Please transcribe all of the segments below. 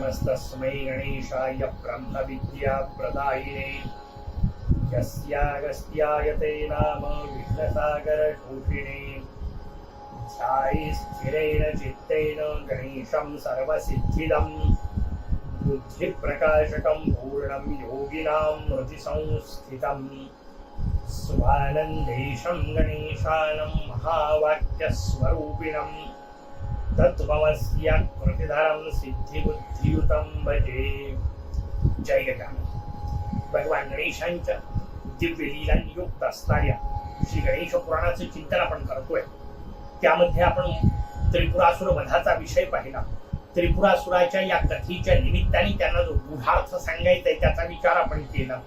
नमस्तस्मै गणेशाय ब्रह्मविद्याप्रदायिने यस्यागस्त्याय ते नाम विघ्नसागरशोषिणे ध्याये स्थिरेण चित्तेन गणेशं सर्वसिद्धिदं बुद्धिप्रकाशकं पूर्णं योगिनां हृदिसंस्थितं स्वानन्देशं गणेशानं महावाक्यस्वरूपिणं तत्त्वमस्य प्रतिधरं सिद्धिबुद्धियुतं भजे. जय गजानन. भगवान गणेशांच्या दिव्य लीलांनी युक्त असणाऱ्या श्री गणेश पुराणाचे चिंतन आपण करतोय. त्यामध्ये आपण त्रिपुरासुर वधाचा विषय पाहिला. त्रिपुरासुराच्या या कथेच्या निमित्ताने त्यांना जो गूढार्थ सांगायचा आहे त्याचा विचार आपण केला.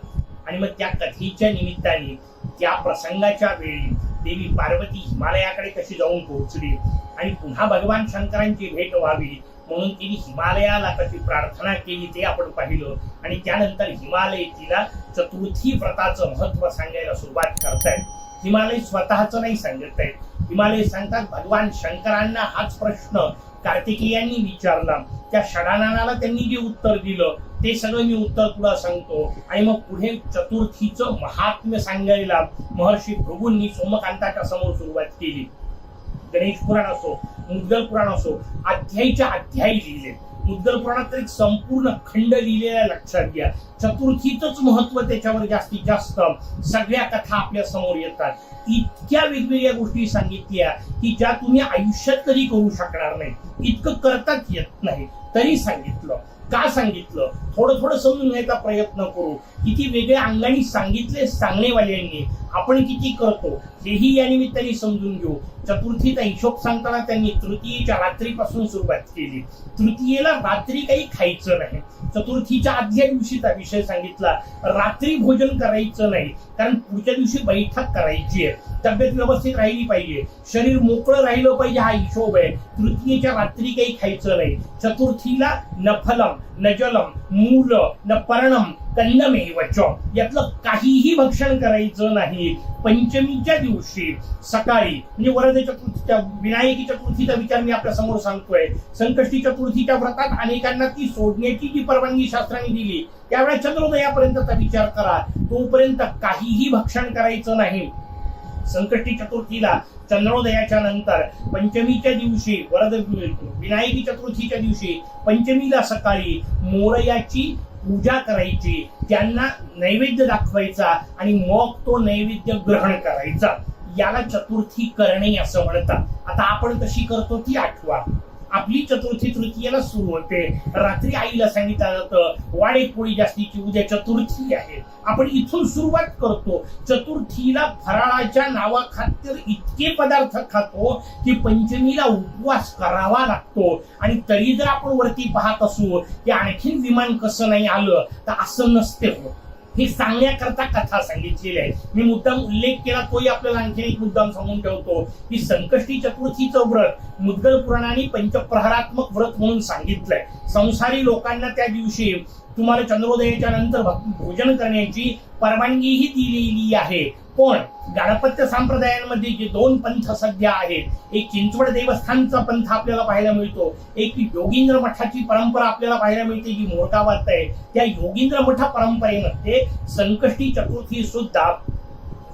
आणि मग त्या कथेच्या निमित्ताने त्या प्रसंगाच्या वेळी देवी पार्वती हिमालयाकडे कशी जाऊन पोहोचली आणि पुन्हा भगवान शंकरांची भेट व्हावी म्हणून तिने हिमालयाला कशी प्रार्थना केली ते आपण पाहिलं. आणि त्यानंतर हिमालय तिला चतुर्थी व्रताचं महत्व सांगायला सुरुवात करतायत. हिमालय स्वतःच नाही सांगत आहेत. हिमालय सांगतात भगवान शंकरांना हाच प्रश्न कार्तिकेयांनी विचारला. त्या षडाननाला त्यांनी जे उत्तर दिलं ते सगळं मी उत्तर तुला सांगतो. आणि मग पुढे चतुर्थीचं महात्म्य सांगायला महर्षी भृगूंनी सोमकांताच्या समोर सुरुवात केली. गणेश पुराण असो, मुद्गल पुराण असो, अध्यायीच्या अध्यायी लिहिले. मुद्गल पुराणात एक संपूर्ण खंड लिहिलेला लक्षात घ्या. चतुर्थीचंच महत्व त्याच्यावर जास्तीत जास्त सगळ्या कथा आपल्या समोर येतात. इतक्या वेगवेगळ्या गोष्टी सांगितल्या की ज्या तुम्ही आयुष्यात कधी करू शकणार नाही, इतकं करताच येत नाही, तरी सांगितलं. का सांगितलं थोडं थोडं समजून घ्यायचा प्रयत्न करू. किती वेगळ्या अंगाने सांगितले सांगणेवाल्यांनी, आपण किती करतो हेही या निमित्ताने समजून घेऊ. चतुर्थीचा हिशोब सांगताना त्यांनी तृतीयेच्या रात्रीपासून सुरुवात केली. तृतीयेला रात्री काही खायचं नाही. चतुर्थीच्या आदल्या दिवशीचा विषय सांगितला. रात्री भोजन करायचं नाही, कारण पुढच्या दिवशी बैठक करायची आहे. तब्येत व्यवस्थित राहिली पाहिजे, शरीर मोकळं राहिलं पाहिजे, हा हिशोब आहे. तृतीयेच्या रात्री काही खायचं नाही. चतुर्थीला न फलम न जलम मूल न पर्णम कन्नमेवच, यातलं काहीही भक्षण करायचं नाही. पंचमीच्या दिवशी सकाळी म्हणजे वरद चतुर्थीच्या विनायकी चतुर्थीचा विचार मी आपल्या समोर सांगतोय. संकष्टी चतुर्थीच्या व्रतात अनेकांना ती सोडण्याची जी परवानगी शास्त्राने दिली, त्यावेळेस चंद्रोदयापर्यंतचा विचार करा. तोपर्यंत काहीही भक्षण करायचं नाही. संकष्टी चतुर्थीला चंद्रोदयाच्या नंतर पंचमीच्या दिवशी वरद विनायकी चतुर्थीच्या दिवशी पंचमीला सकाळी मोरयाची पूजा करायची, त्यांना नैवेद्य दाखवायचा आणि मग तो नैवेद्य ग्रहण करायचा. याला चतुर्थी करणे असं म्हणतात. आता आपण कशी करतो ती आठवा. आपली चतुर्थी तृतीयेला सुरू होते. रात्री आईला सांगितलं जातं वाडे पोळी जास्तीची, उद्या चतुर्थी आहे. आपण इथून सुरुवात करतो. चतुर्थीला फराळाच्या नावाखातर इतके पदार्थ खातो की पंचमीला उपवास करावा लागतो. आणि तरी जर आपण वरती पाहत असू की आणखीन विमान कसं नाही आलं, तर असं नसते होत. हे सांगण्याकरता कथा सांगितलेली आहे. मी मुद्दाम उल्लेख केला, तोही आपल्याला आणखी एक मुद्दाम सांगून ठेवतो की संकष्टी चतुर्थीचं व्रत मुद्गल पुराणाने पंचप्रहरात्मक व्रत म्हणून सांगितलंय. संसारी लोकांना त्या दिवशी तुम्हाला चंद्रोदयाच्या नंतर भोजन करण्याची परवानगीही दिलेली आहे. पण गणपत्य संप्रदायांमध्ये जे दोन पंथ सध्या आहेत, एक चिंचवड देवस्थानचा पंथ आपल्याला पाहायला मिळतो, एक योगींद्र मठाची परंपरा आपल्याला पाहायला मिळते जी मोठावात आहे. त्या योगींद्र मठ परंपरेमध्ये संकष्टी चतुर्थी सुद्धा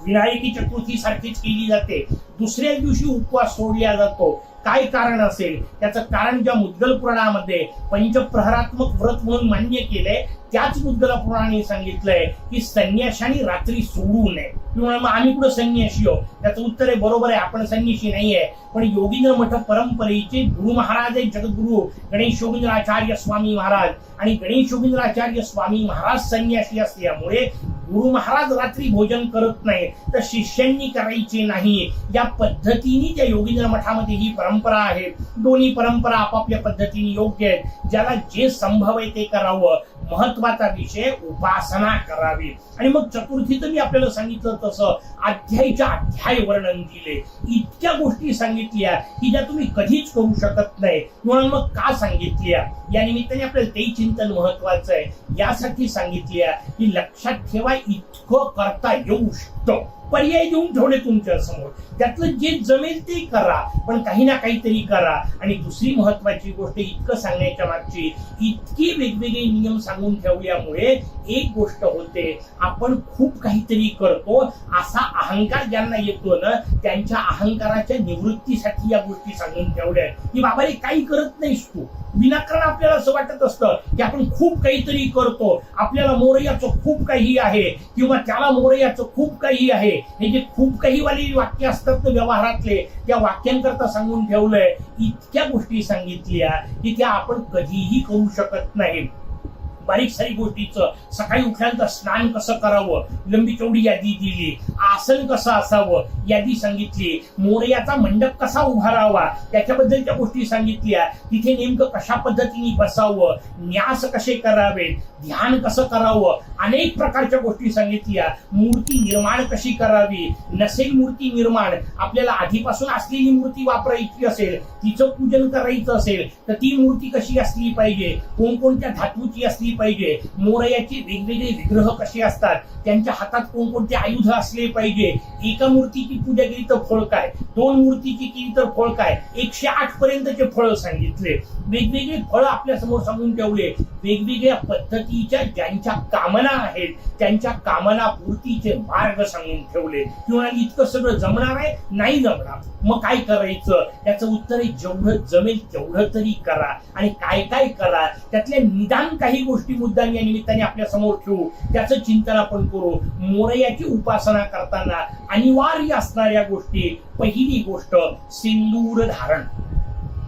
विनायकी चतुर्थी सारखीच केली जाते. दुसऱ्या दिवशी उपवास सोडला जातो. काय कारण असेल त्याचं कारण ज्या मुद्गल पुराणामध्ये पंचप्रहरात्मक व्रत म्हणून मान्य केलंय, त्याच मुद्गल पुराणाने सांगितलंय की संन्याशाने रात्री सोडू नये. मग आम्ही कुठं संन्याशी हो? त्याचं उत्तर आहे बरोबर आहे, आपण संन्याशी नाहीये. पण योगींद्र मठ परंपरेचे गुरु महाराज आहेत, जगद्गुरु गणेश योगींद्राचार्य स्वामी महाराज. आणि गणेश योगींद्राचार्य स्वामी महाराज संन्यासी असल्यामुळे गुरु महाराज रात्री भोजन करत नाही, तर शिष्यांनी करायचे नाही. या पद्धतीने त्या योगींद्र मठामध्ये ही परंपरा आहे. दोन्ही परंपरा आपापल्या पद्धतीने योग्य आहेत. ज्याला जे संभव आहे ते करावं. महत्वाचा विषय उपासना करावी. आणि मग चतुर्थीचं मी आपल्याला सांगितलं तसं अध्यायीच्या अध्याय वर्णन दिले. इतक्या गोष्टी सांगितल्या की ज्या तुम्ही कधीच करू शकत नाही. म्हणून मग का सांगितल्या या निमित्ताने आपल्याला तेही चिंतन महत्वाचं आहे. यासाठी सांगितल्या की लक्षात ठेवा इतकं करता येऊ शकतं. फक्त पर्याय देऊन ठेवले तुमच्या समोर, त्यातलं जे जमेल ते करा, पण काही ना काहीतरी करा. आणि दुसरी महत्वाची गोष्ट, इतकं सांगण्याच्या मागची इतकी वेगवेगळे नियम सांगून ठेवल्यामुळे एक गोष्ट होते, आपण खूप काहीतरी करतो असा अहंकार ज्यांना येतो ना, त्यांच्या अहंकाराच्या निवृत्तीसाठी या गोष्टी सांगून ठेवल्या की बाबा रे काही करत नाहीस तू. विनाकारण आपल्याला असं वाटत असतं की आपण खूप काहीतरी करतो, आपल्याला मोरयाचं खूप काही आहे किंवा त्याला मोरयाचं खूप काही आहे. हे जे खूप काही वाली वाक्य असतात ना व्यवहारातले, त्या वाक्यांकरता सांगून ठेवलंय, इतक्या गोष्टी सांगितल्या की त्या आपण कधीही करू शकत नाही. बारीक सारी गोष्टीचं, सकाळी उठल्यानंतर स्नान कसं करावं, लंबी चौडी यादी दिली, आसन कसं असावं यादी सांगितली, मोरयाचा मंडप कसा उभारावा त्याच्याबद्दलच्या गोष्टी सांगितल्या, तिथे नेमकं कशा पद्धतीने बसावं, न्यास कसे करावे, ध्यान कसं करावं, अनेक प्रकारच्या गोष्टी सांगितल्या. मूर्ती निर्माण कशी करावी, नसेल मूर्ती निर्माण, आपल्याला आधीपासून असलेली मूर्ती वापरायची असेल, तिचं पूजन करायचं असेल तर ती मूर्ती कशी असली पाहिजे, कोणकोणत्या धातूची असली पाहिजे, मोरयाचे वेगवेगळे विग्रह कसे असतात, त्यांच्या हातात कोणकोणते आयुध असले पाहिजे, एका मूर्तीची पूजा केली तर फळ काय, दोन मूर्तीची केली तर फळ काय, 108 पर्यंतचे फळ सांगितले. वेगवेगळे फळ आपल्या समोर सांगून ठेवले. वेगवेगळ्या पद्धतीच्या ज्यांच्या कामना आहेत त्यांच्या कामना पूर्तीचे मार्ग सांगून ठेवले. किंवा इतकं सगळं जमणार आहे, नाही जमणार, मग काय करायचं, त्याचं उत्तर आहे जेवढं जमेल तेवढं तरी करा. आणि काय काय करा त्यातल्या निदान काही गोष्टी मुद्दाम या निमित्ताने आपल्या समोर ठेवू, त्याचं चिंतन आपण करू. मोरयाची उपासना करताना अनिवार्य असणाऱ्या गोष्टी, पहिली गोष्ट सिंदूर धारण.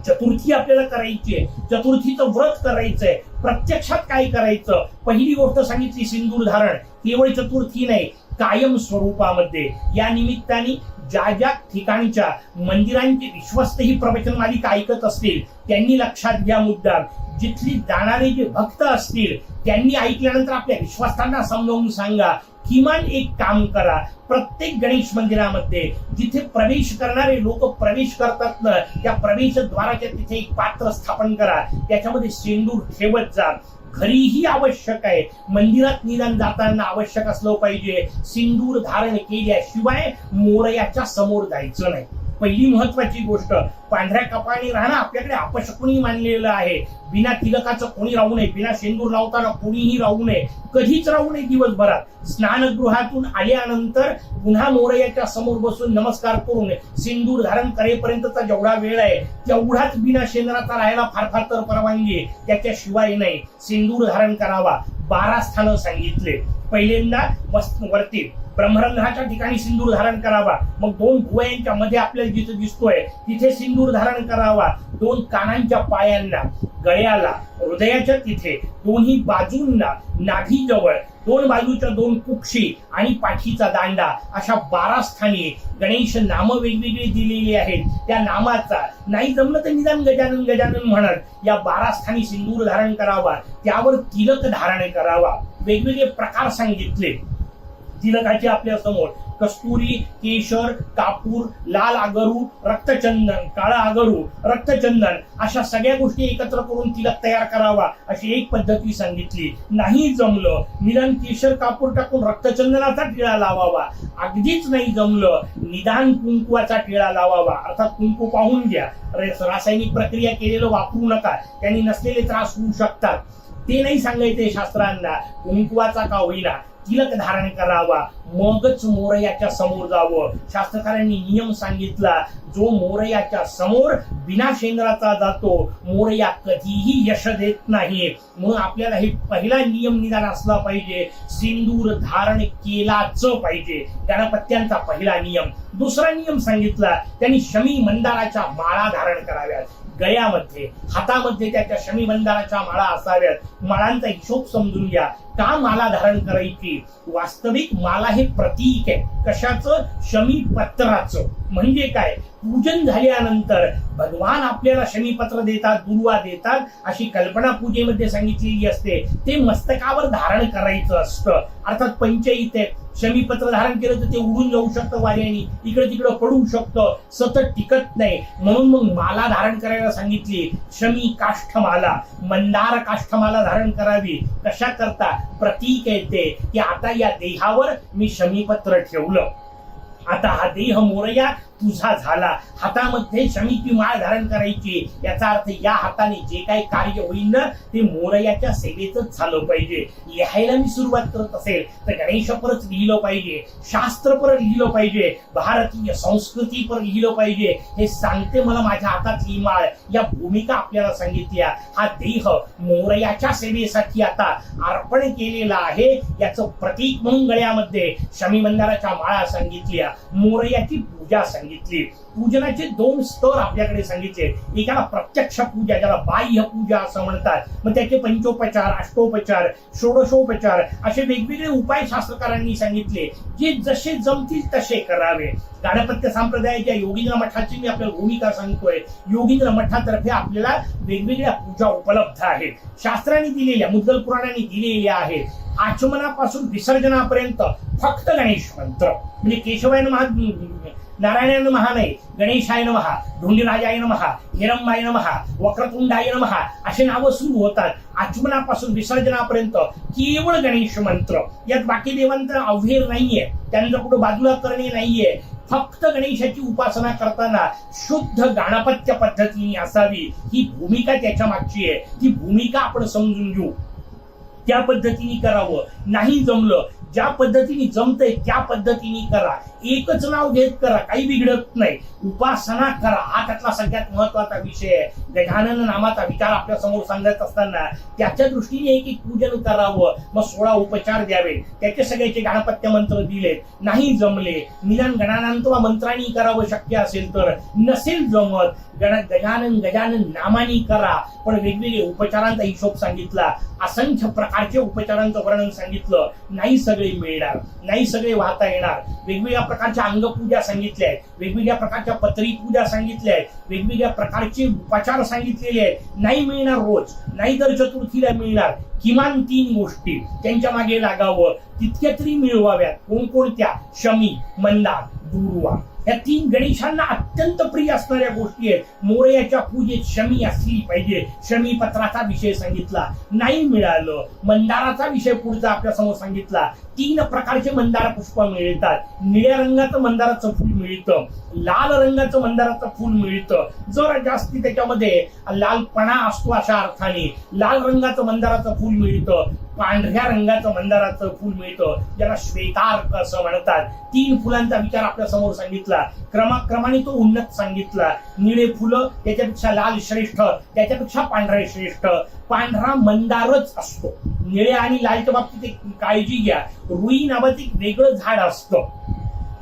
चतुर्थी आपल्याला करायची आहे, चतुर्थीचं व्रत करायचंय, प्रत्यक्षात काय करायचं, पहिली गोष्ट सांगितली सिंदूर धारण. केवळ चतुर्थी नाही, कायम स्वरूपामध्ये. या निमित्ताने ज्या ज्या ठिकाणच्या मंदिरांचे विश्वस्त ही प्रवचन मालिका ऐकत असतील त्यांनी लक्षात घ्या मुद्दाम, जिथली जाणारे जे भक्त असतील त्यांनी ऐकल्यानंतर आपल्या विश्वासांना समजावून सांगा. किमान एक काम करा, प्रत्येक गणेश मंदिरामध्ये जिथे प्रवेश करणारे लोक प्रवेश करतात ना, त्या प्रवेशद्वाराच्या तिथे एक पात्र स्थापन करा, त्याच्यामध्ये शेंदूर ठेवत जा. घरीही आवश्यक आहे, मंदिरात निदान जाताना आवश्यक असलं पाहिजे. सिंदूर धारण केल्याशिवाय मोरयाच्या समोर जायचं नाही. पहिली महत्वाची गोष्ट, पांढऱ्या कपाळाने राहणं आपल्याकडे अपशकुनी मानलेलं आहे. बिना तिलकाचं कोणी राहू नये, बिना शेंदूर लावताना कोणीही राहू नये, कधीच राहू नये दिवसभरात. स्नानगृहातून आल्यानंतर पुन्हा मोरयाच्या समोर बसून नमस्कार करून सिंदूर धारण करेपर्यंतचा जेवढा वेळ आहे तेवढाच बिना शेंदराचा राहायला फार फार तर परवानगी, त्याच्याशिवाय नाही. सिंदूर धारण करावा. 12 स्थानं सांगितले. पहिल्यांदा वरती ब्रह्मरंध्राच्या ठिकाणी सिंदूर धारण करावा. मग 2 भुवयांच्या मध्ये आपल्याला जिथे दिसतोय तिथे सिंदूर धारण करावा. 2 कानांच्या पायांना, गळ्याला, हृदयाच्या तिथे, दोन्ही बाजूंना, नाभीजवळ, 2 बाजूच्या 2 कुक्षी आणि पाठीचा दांडा, अशा 12 स्थानी गणेश नाम वेगवेगळे दिलेली आहेत. त्या नामाचा नाही जमलं तर निदान गजानन गजानन म्हणत या 12 स्थानी सिंदूर धारण करावा. त्यावर तिलक धारण करावा. वेगवेगळे प्रकार सांगितले तिलकाचे आपल्या समोर. कस्तुरी, केशर, कापूर, लाल आगरू, रक्तचंदन, काळा आगरू, रक्तचंदन, अशा सगळ्या गोष्टी एकत्र करून तिलक तयार करावा अशी एक पद्धती सांगितली. नाही जमलं, निदान केशर कापूर टाकून रक्तचंदनाचा टिळा लावावा. अगदीच नाही जमलं, निदान कुंकवाचा टिळा लावावा. अर्थात कुंकू पाहून घ्या, रासायनिक प्रक्रिया केलेलं वापरू नका, त्यांनी नसलेले त्रास होऊ शकतात. ते नाही सांगायचे शास्त्रांना. कुंकवाचा का होईना तिलक धारण करावा, मगच मोरयाच्या समोर जावं. शास्त्रकारांनी नियम सांगितला, जो मोरयाच्या समोर बिना शेंदराचा जातो मोरया कधीही यश देत नाही. म्हणून आपल्याला हे पहिला नियम निदान असला पाहिजे, सिंदूर धारण केलाच पाहिजे. गणपत्यांचा पहिला नियम. दुसरा नियम सांगितला त्यांनी शमी मंदाराच्या माळा धारण कराव्यात. गळ्यामध्ये, हातामध्ये त्याच्या शमी मंदाराच्या माळा असाव्यात. माळांचा हिशोब समजून घ्या. का माला धारण करायची? वास्तविक माला हे प्रतीक आहे. कशाचं? शमी पत्राचं. म्हणजे काय? पूजन झाल्यानंतर भगवान आपल्याला शमीपत्र देतात, दुर्वा देतात, अशी कल्पना पूजेमध्ये सांगितलेली असते. ते मस्तकावर धारण करायचं असतं. अर्थात पंचईत आहे. शमीपत्र धारण केलं तर ते उडून जाऊ शकतं वाऱ्याने, इकडे तिकडे पडू शकतं, सतत टिकत नाही. म्हणून मग माला धारण करायला सांगितली. शमी काष्ठमाला, मंदार काष्ठमाला धारण करावी. कशा करता? प्रतीक येते की आता या देहावर मी शमीपत्र ठेवलं, आता हा देह मोरया तुझा झाला, हातामध्ये शमीची माळ धारण करायची, याचा अर्थ या हाताने जे काही कार्य होईल ना ते मोरयाच्या सेवेतच झालं पाहिजे. लिहायला मी सुरुवात करत असेल तर गणेशपरच लिहिलं पाहिजे, शास्त्रपर लिहिलं पाहिजे, भारतीय संस्कृती पर लिहिलं पाहिजे. हे सांगते मला माझ्या हातातली माळ, या भूमिका आपल्याला सांगितल्या. हा देह मोरयाच्या सेवेसाठी आता अर्पण केलेला आहे, याचं प्रतीक म्हणून गळ्यामध्ये शमी मंदाराच्या माळा सांगितल्या, मोरयाची पूजा सांगितली. पूजनाचे 2 स्तर आपल्याकडे सांगितले. एकाला प्रत्यक्ष पूजा, ज्याला बाह्य पूजा असं म्हणतात, मग त्याचे पंचोपचार, अष्टोपचार, षोडशोपचार असे वेगवेगळे उपाय शास्त्रकारांनी सांगितले, जे जसे जमतील तसे करावे. गाणपत्य संप्रदायाच्या योगींद्र मठाची मी आपल्याला भूमिका सांगतोय. योगींद्र मठातर्फे आपल्याला वेगवेगळ्या पूजा उपलब्ध आहेत, शास्त्रांनी दिलेल्या, मुद्गल पुराणांनी दिलेल्या आहेत. आचमनापासून विसर्जनापर्यंत फक्त गणेश मंत्र, म्हणजे केशवाय नमः, नारायणाय नमः नाही, गणेशाय नमः, धोंडीराजाय नमः, हिरंबाय नमः, वक्रतुंडाय नमः असे नावं सुरू होतात. आचमनापासून विसर्जनापर्यंत केवळ गणेश मंत्र, यात बाकी देवांचा अवहेर नाहीये, त्यांना कुठं बाजूला करणे नाहीये. फक्त गणेशाची उपासना करताना शुद्ध गाणपत्य पद्धतीने असावी, ही भूमिका त्याच्या मागची आहे. ती भूमिका आपण समजून घेऊ, त्या पद्धतीने करावं. नाही जमलं, ज्या पद्धतीने जमतंय त्या पद्धतीने करा. एकच नाव घेत करा, काही बिघडत नाही. उपासना करा, हा त्यातला सगळ्यात महत्वाचा विषय आहे. गजानन नामाचा विचार आपल्या समोर सांगत असताना त्याच्या दृष्टीने एक पूजन करावं, मग 16 उपचार द्यावे. त्याचे सगळ्याचे गणपत्य मंत्र दिलेत. नाही जमले, निदान गणानांतवा मंत्रांनी करावं शक्य असेल तर. नसेल जमत, गजानन नामानी करा, पण वेगवेगळे उपचारांचा हिशोब सांगितला, असंख्य प्रकारचे उपचारांचं वर्णन सांगितलं. नाही सगळे मिळणार, नाही सगळे वाहता येणार. वेगवेगळ्या प्रकारच्या अंगपूजा सांगितल्या आहेत, वेगवेगळ्या प्रकारच्या पत्री पूजा सांगितल्या आहेत, वेगवेगळ्या प्रकारचे उपचार सांगितलेले आहेत. नाही मिळणार रोज, नाही दर चतुर्थीला मिळणार. किमान 3 गोष्टी त्यांच्या मागे लागावं, तितक्या तरी मिळवाव्यात. कोणकोणत्या? शमी, मंदार, दुर्वा. या 3 गणेशांना अत्यंत प्रिय असणाऱ्या गोष्टी आहेत. मोरयाच्या पूजेत शमी असली पाहिजे. शमी पत्राचा विषय सांगितला. नाही मिळालं, मंदाराचा विषय पुढचा आपल्या समोर सांगितला. 3 प्रकारचे मंदार पुष्प मिळतात. निळ्या रंगाचं मंदाराचं फुल मिळतं, लाल रंगाचं मंदाराचं फुल मिळतं. जरा जास्ती त्याच्यामध्ये लालपणा असतो, अशा अर्थाने लाल रंगाचं मंदाराचं फुल मिळतं. पांढऱ्या रंगाचं मंदाराचं फुल मिळतं, ज्याला श्वेतार्क असं म्हणतात. 3 फुलांचा विचार आपल्या समोर सांगितला. क्रमाक्रमाने तो उन्नत सांगितला. निळे फुलं, त्याच्यापेक्षा लाल श्रेष्ठ, त्याच्यापेक्षा पांढरे श्रेष्ठ. पांढरा मंदारच असतो. निळ्या आणि लालच्या बाबतीत एक काळजी घ्या. रुई नावाचं एक वेगळं झाड असतं,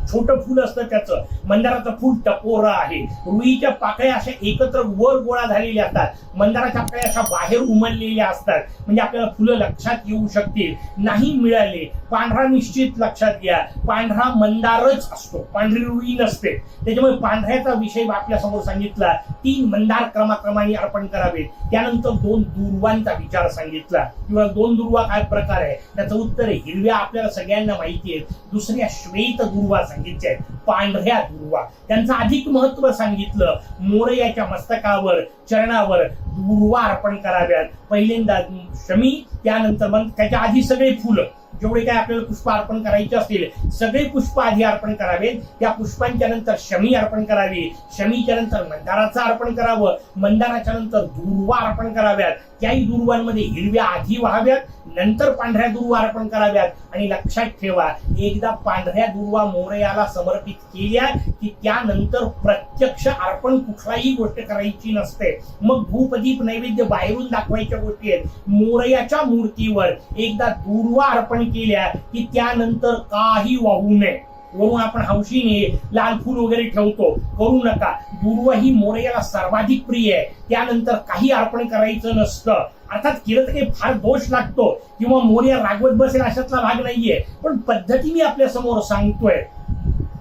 छोटं फुल असतं त्याचं. मंदाराचं फुल टपोरं आहे. रुईच्या पाकळ्या अशा एकत्र वर गोळा झालेल्या असतात, मंदाराच्या पाकळ्या अशा बाहेर उमललेल्या असतात, म्हणजे आपल्याला फुलं लक्षात येऊ शकतील. नाही मिळाले, पांढरा निश्चित लक्षात घ्या. पांढरा मंदारच असतो, पांढरी रुई नसते. त्याच्यामुळे पांढऱ्याचा विषय आपल्या समोर सांगितला. 3 मंदार क्रमाक्रमाने अर्पण करावेत. त्यानंतर 2 दुर्वांचा विचार सांगितला. किंवा 2 दुर्वा काय प्रकार आहे, त्याचं उत्तर आहे हिरव्या आपल्याला सगळ्यांना माहिती आहे. दुसऱ्या श्वेत दुर्वा सांगितल्या आहेत, पांढऱ्या दुर्वा. त्यांचं अधिक महत्व सांगितलं. मोरयाच्या मस्तकावर, चरणावर दुर्वा अर्पण कराव्यात. पहिल्यांदा शमी, त्यानंतर मग त्याच्या आधी सगळे फुलं, जेवढे काय आपल्याला पुष्प अर्पण करायचे असतील सगळे पुष्प आधी अर्पण करावेत. त्या पुष्पांच्या नंतर शमी अर्पण करावी. शमीच्या नंतर मंदाराचं अर्पण करावं. मंदाराच्या नंतर दुर्वा अर्पण कराव्यात. त्याही दुर्वांमध्ये हिरव्या आधी व्हाव्यात, नंतर पांढऱ्या दुर्वा अर्पण कराव्यात. आणि लक्षात ठेवा, एकदा पांढऱ्या दुर्वा मोरयाला समर्पित केल्या की त्यानंतर प्रत्यक्ष अर्पण कुठलाही गोष्ट करायची नसते. मग धूपदीप नैवेद्य बाहेरून दाखवायच्या गोष्टी आहेत. मोरयाच्या मूर्तीवर एकदा दुर्वा अर्पण केल्या की त्यानंतर काही वाहू नये. वरून आपण हौशीने लाल फूल वगैरे ठेवतो, करू नका. दुर्वा ही मोरयाला सर्वाधिक प्रिय आहे. त्यानंतर काही अर्पण करायचं नसतं. अर्थात केलं तर काही फार दोष लागतो किंवा मोरया रागवत बसेल अशातला भाग नाहीये, पण पद्धती मी आपल्या समोर सांगतोय.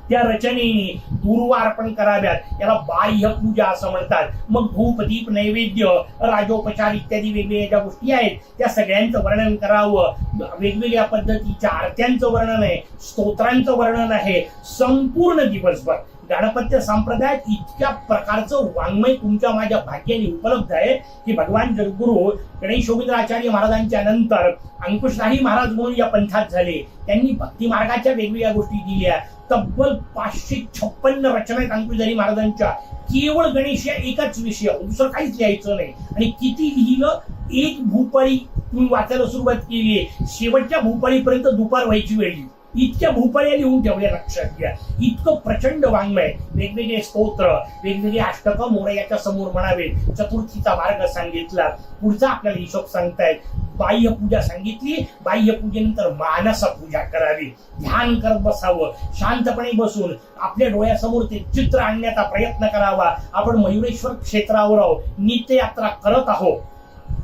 त्या रचनेने दुर्वा अर्पण कराव्यात. याला बाह्य पूजा असं म्हणतात. मग धूप, दीप, नैवेद्य, राजोपचार इत्यादी वेगवेगळ्या ज्या गोष्टी आहेत त्या सगळ्यांचं वर्णन करावं. वेगवेगळ्या पद्धतीच्या आरत्यांचं वर्णन आहे, स्तोत्रांचं वर्णन आहे. संपूर्ण दिवसभर गणपत्य संप्रदायात इतक्या प्रकारचं वाङ्मय तुमच्या माझ्या भाग्याने उपलब्ध आहे की भगवान जगद्गुरु गणेश आचार्य महाराजांच्या नंतर अंकुशधारी महाराज म्हणून या पंथात झाले. त्यांनी भक्ती मार्गाच्या वेगवेगळ्या गोष्टी दिल्या. तब्बल 556 रचना आहेत अंकुशधारी महाराजांच्या. केवळ गणेश या एकाच विषय, दुसरं काहीच लिहायचं नाही. आणि किती लिहिलं, एक भूपाळी तुम्ही वाचायला सुरुवात केली, शेवटच्या भूपाळीपर्यंत दुपार व्हायची वेळी इतक्या भूपाळ्या लिहून ठेवल्या. लक्षात घ्या, इतकं प्रचंड वाङ्मय, वेगवेगळे स्तोत्र, वेगवेगळे अष्टकं मोरयाच्या समोर म्हणावे. चतुर्थीचा मार्ग सांगितला. पुढचा आपल्याला हिशोब सांगतायत. बाह्य पूजा सांगितली. बाह्य पूजेनंतर मानस पूजा करावी. ध्यान करत बसावं, शांतपणे बसून आपल्या डोळ्यासमोर ते चित्र आणण्याचा प्रयत्न करावा. आपण मयुरेश्वर क्षेत्रावर आहोत, नित्ययात्रा करत आहोत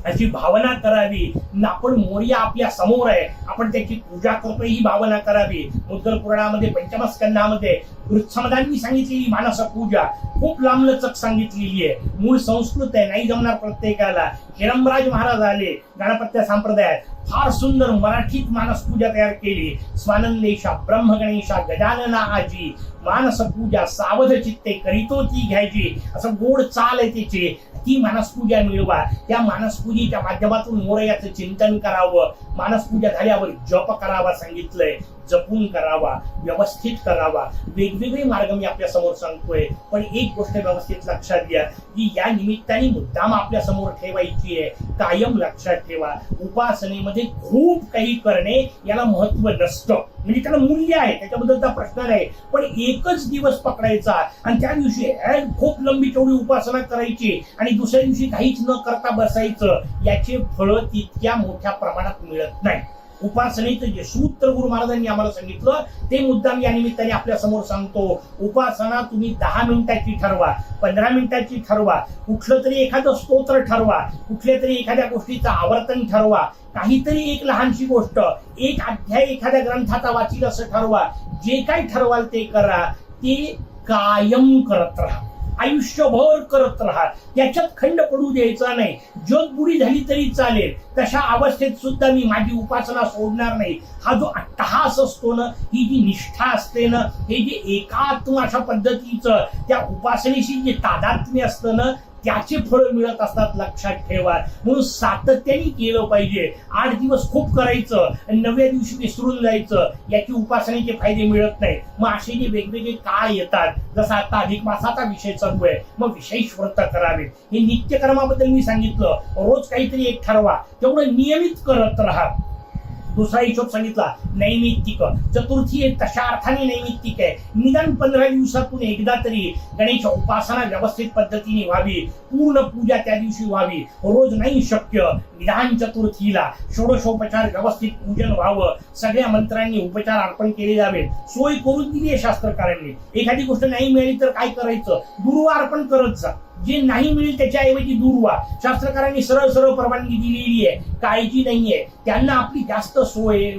अशी भावना करावी. आपण मोरया आपल्या समोर आहे, आपण त्याची पूजा करतोय ही भावना करावी. मुद्गल पुराणामध्ये पंचम स्कंधामध्ये वृत्समदांनी सांगितलेली मानस पूजा खूप लांबलचक सांगितलेली आहे. मूळ संस्कृत आहे, नाही जमणार प्रत्येकाला. हिरमराज महाराज आले गणपत्य संप्रदायात, फार सुंदर मराठीत मानस पूजा तयार केली. स्वानंदेशा ब्रह्मगणेशा गजानना आजी मानस पूजा सावध चित्ते करीतो ती घ्यायची, असं गोड चाल आहे त्याची. ती मानसपूजा मिळवा. त्या मानसपूजेच्या माध्यमातून मोरयाचं चिंतन करावं. मानसपूजा झाल्यावर जप करावा सांगितलंय. जपून करावा, व्यवस्थित करावा. वेगवेगळे मार्ग मी आपल्या समोर सांगतोय, पण एक गोष्ट व्यवस्थित लक्षात घ्या की या निमित्ताने मुद्दाम आपल्या समोर ठेवायची आहे. कायम लक्षात ठेवा, उपासनेमध्ये खूप काही करणे याला महत्व नसतं. म्हणजे त्याला मूल्य आहे, त्याच्याबद्दलचा प्रश्न नाही. पण एकच दिवस पकडायचा आणि त्या दिवशी खूप लंबी तेवढी उपासना करायची आणि दुसऱ्या दिवशी काहीच न करता बसायचं, याचे फळ तितक्या मोठ्या प्रमाणात मिळत नाही. उपासनेचं जे सूत्र गुरु महाराजांनी आम्हाला सांगितलं ते मुद्दाम या निमित्ताने आपल्या समोर सांगतो. उपासना तुम्ही 10 मिनिटाची ठरवा, 15 मिनिटाची ठरवा, कुठलं तरी एखादं स्तोत्र ठरवा, कुठल्या तरी एखाद्या गोष्टीचं आवर्तन ठरवा, काहीतरी एक लहानशी गोष्ट, एक अध्याय एखाद्या ग्रंथाचा वाचील असं ठरवा. जे काही ठरवाल ते करा, ते कायम करत राहा, आयुष्यभर करत राहा. त्याच्यात खंड पडू द्यायचा नाही. जग बुडी झाली तरी चालेल, तशा अवस्थेत सुद्धा मी माझी उपासना सोडणार नाही. हा जो अट्टहास असतो ना, ही जी निष्ठा असते ना, हे जे एकात्म अशा पद्धतीचं त्या उपासनेशी जे तादात्म्य असतं ना, त्याचे फळ मिळत असतात. लक्षात ठेवा. म्हणून सातत्याने केलं पाहिजे. 8 दिवस खूप करायचं आणि 9व्या दिवशी विसरून जायचं, याची उपासनेचे फायदे मिळत नाही. मग असे जे वेगवेगळे काळ येतात, जसा आता अधिक मासाचा विषय चालू आहे, मग विशेष व्रत करावे. हे नित्यकर्माबद्दल मी सांगितलं. रोज काहीतरी एक ठरवा, तेवढं नियमित करत राहा. दुसरा हिशोब सांगितला नैमित्तिक. चतुर्थी तशा अर्थाने नैमित्तिक आहे. निदान 15 दिवसातून एकदा तरी गणेश उपासना व्यवस्थित पद्धतीने व्हावी. पूर्ण पूजा त्या दिवशी व्हावी. रोज नाही शक्य, निदान चतुर्थीला षोडशोपचार व्यवस्थित पूजन व्हावं. सगळ्या मंत्रांनी उपचार अर्पण केले जावे. सोय करून दिली आहे शास्त्रकारांनी. एखादी गोष्ट नाही मिळाली तर काय करायचं, दुर्वा अर्पण करत जा. जे नाही मिळेल त्याच्याऐवजी दूर व्हा. शास्त्रकारांनी सरळ सरळ परवानगी दिलेली आहे, काळजी नाहीये. त्यांना आपली जास्त सोय,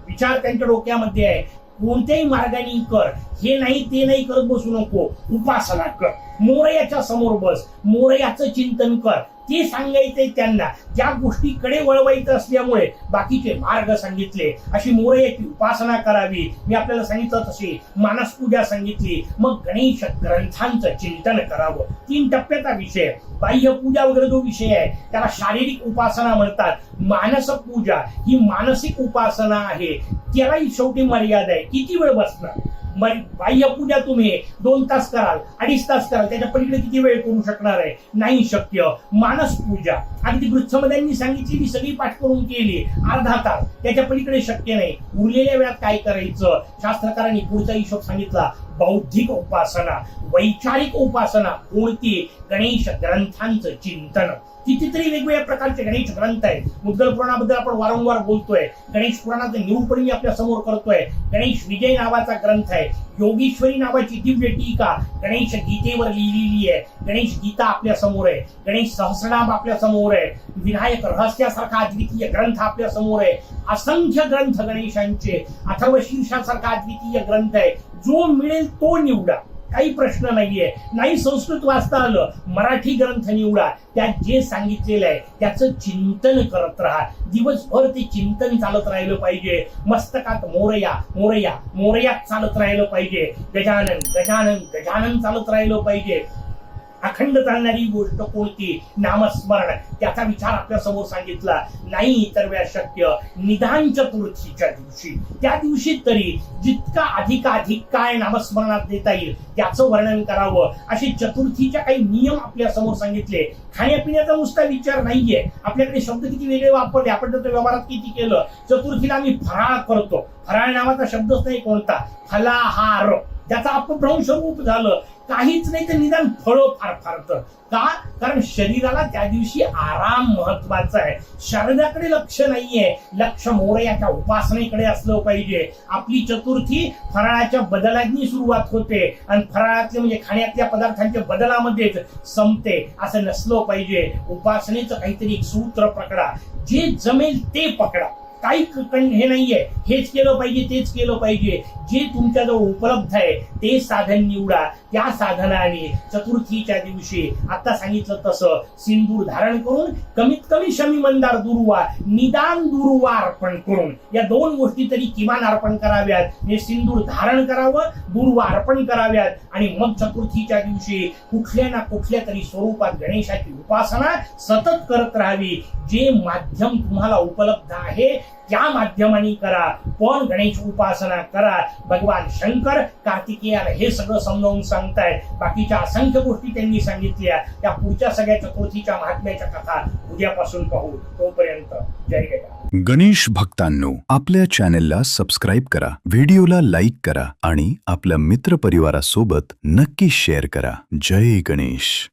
विचार त्यांच्या डोक्यामध्ये आहे. कोणत्याही मार्गाने कर, हे नाही ते नाही करत बसू नको. उपासना कर, मोरयाच्या समोर बस, मोरयाचं चिंतन कर. ते सांगायचंय त्यांना. ज्या गोष्टीकडे वळवायचं असल्यामुळे बाकीचे मार्ग सांगितले. अशी मोरयाची उपासना करावी. मी आपल्याला सांगितलं तशी मानस पूजा सांगितली. मग गणेश ग्रंथांचं चिंतन करावं. 3 टप्प्याचा विषय. बाह्य पूजा वगैरे जो विषय आहे त्याला शारीरिक उपासना म्हणतात. मानस पूजा ही मानसिक उपासना आहे. त्यालाही शेवटी मर्यादा आहे. किती वेळ बसणार? बाह्य पूजा तुम्ही 2 तास कराल, 2.5 तास कराल, त्याच्या पलीकडे किती वेळ करू शकणार आहे? नाही शक्य. मानस पूजा अगदी वृत्समदांनी सांगितली सगळी पाठ करून केली, अर्धा तास, त्याच्या पलीकडे शक्य नाही. उरलेल्या वेळात काय करायचं? शास्त्रकारांनी पुढचा हिशोब सांगितला. बौद्धिक उपासना, वैचारिक उपासना. कोणती? गणेश ग्रंथांचं चिंतन. कितीतरी वेगवेगळ्या प्रकारचे गणेश ग्रंथ आहेत. मुद्गल पुराणाबद्दल आपण वारंवार बोलतोय. गणेश पुराणाचं निरूपण मी आपल्या समोर करतोय. गणेश विजय नावाचा ग्रंथ आहे. योगेश्वरी नावाची दिव्य टीका गणेश गीतेवर लिहिलेली आहे. गणेश गीता आपल्या समोर आहे. गणेश सहस्रनाम आपल्या समोर आहे. विनायक रहस्यासारखा अद्वितीय ग्रंथ आपल्या समोर आहे. असंख्य ग्रंथ गणेशांचे. अथर्वशीर्षासारखा अद्वितीय ग्रंथ आहे. जो मिळेल तो निवडा. काही प्रश्न नाहीये. नाही संस्कृत वाचता आलं, मराठी ग्रंथ निवडा, त्यात जे सांगितलेलं आहे त्याचं चिंतन करत राहा. दिवसभर ते चिंतन चालत राहिलं पाहिजे. मस्तकात मोरया मोरया मोरया चालत राहिलं पाहिजे. गजानन गजानन गजानन चालत राहिलं पाहिजे. अखंड चालणारी गोष्ट कोणती? नामस्मरण. त्याचा विचार आपल्या समोर सांगितला. नाही तर शक्य निदान चतुर्थीच्या दिवशी, त्या दिवशी तरी जितका अधिकाधिक काय नामस्मरणात देता येईल त्याचं वर्णन करावं. असे चतुर्थीच्या काही नियम आपल्या समोर सांगितले. खाण्यापिण्याचा नुसता विचार नाहीये. आपल्याकडे शब्द किती वेगळे वापरले, आपण त्याचं व्यवहारात किती केलं. चतुर्थीला आम्ही फराळ करतो. फराळ नावाचा शब्दच नाही कोणता. फलाहार, त्याचा अपभ्रंश रूप झालं. काहीच नाही तर निदान फळं फार फारतं. का? कारण शरीराला त्या दिवशी आराम महत्वाचा आहे. शरीराकडे लक्ष नाहीये, लक्ष मोरयाच्या उपासनेकडे असलं पाहिजे. आपली चतुर्थी फराळाच्या बदलांनी सुरुवात होते आणि फराळातले म्हणजे खाण्यातल्या पदार्थांच्या बदलामध्येच संपते, असं नसलं पाहिजे. उपासनेचं काहीतरी एक सूत्र पकडा, जे जमेल ते पकडा. काही हे नाहीये हेच केलं पाहिजे तेच केलं पाहिजे. जे तुमच्याजवळ उपलब्ध आहे ते साधन निवडा. त्या साधनाने चतुर्थीच्या दिवशी आता सांगितलं तसं सिंदूर धारण करून कमीत कमी शमी मंदार दुर्वा, निदान दुर्वा अर्पण करून, या दोन गोष्टी तरी किमान अर्पण कराव्यात. हे सिंदूर धारण करावं, दुर्वा अर्पण कराव्यात आणि मग चतुर्थीच्या दिवशी कुठल्या ना कुठल्या तरी स्वरूपात गणेशाची उपासना सतत करत राहावी. जे माध्यम तुम्हाला उपलब्ध आहे त्या माध्यमाने करा, पण गणेश उपासना करा. भगवान शंकर कार्तिकेयाला हे सगळं समजावून सांगतायत. बाकीच्या असंख्य गोष्टी त्यांनी सांगितल्या. त्या पुढच्या सगळ्या चतुर्थीच्या महात्म्याच्या कथा उद्यापासून पाहू. तोपर्यंत जय गणेश. गणेश भक्तांनो, आपल्या चॅनेलला सबस्क्राईब करा, व्हिडिओला लाईक करा आणि आपल्या मित्रपरिवारासोबत नक्की शेअर करा. जय गणेश.